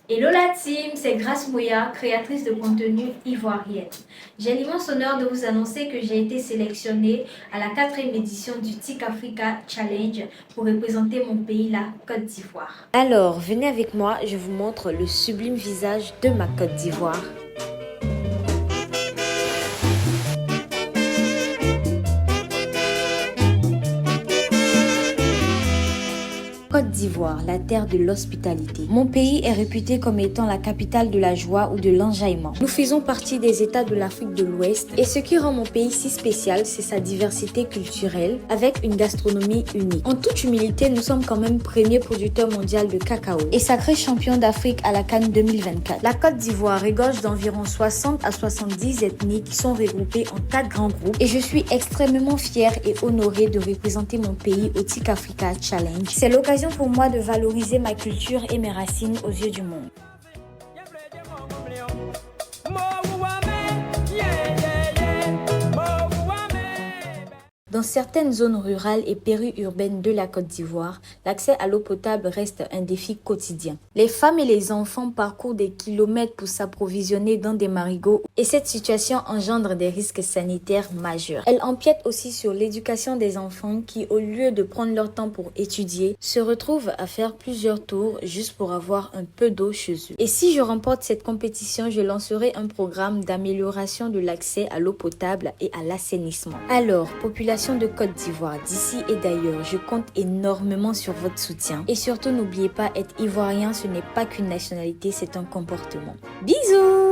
Hello la team, c'est Grace Moya, créatrice de contenu ivoirienne. J'ai l'immense honneur de vous annoncer que j'ai été sélectionnée à la 4e édition du TIC Africa Challenge pour représenter mon pays, la Côte d'Ivoire. Alors, venez avec moi, je vous montre le sublime visage de ma Côte d'Ivoire. Côte d'Ivoire, la terre de l'hospitalité. Mon pays est réputé comme étant la capitale de la joie ou de l'enjaillement. Nous faisons partie des États de l'Afrique de l'Ouest et ce qui rend mon pays si spécial, c'est sa diversité culturelle avec une gastronomie unique. En toute humilité, nous sommes quand même premier producteur mondial de cacao et sacré champion d'Afrique à la CAN 2024. La Côte d'Ivoire regorge d'environ 60 à 70 ethnies qui sont regroupées en 4 grands groupes et je suis extrêmement fière et honorée de représenter mon pays au TIC Africa Challenge. C'est l'occasion pour moi de valoriser ma culture et mes racines aux yeux du monde. Dans certaines zones rurales et périurbaines de la Côte d'Ivoire, l'accès à l'eau potable reste un défi quotidien. Les femmes et les enfants parcourent des kilomètres pour s'approvisionner dans des marigots et cette situation engendre des risques sanitaires majeurs. Elle empiète aussi sur l'éducation des enfants qui, au lieu de prendre leur temps pour étudier, se retrouvent à faire plusieurs tours juste pour avoir un peu d'eau chez eux. Et si je remporte cette compétition, je lancerai un programme d'amélioration de l'accès à l'eau potable et à l'assainissement. Alors, population de Côte d'Ivoire, d'ici et d'ailleurs, je compte énormément sur votre soutien. Et surtout, n'oubliez pas, être ivoirien, ce n'est pas qu'une nationalité, c'est un comportement. Bisous!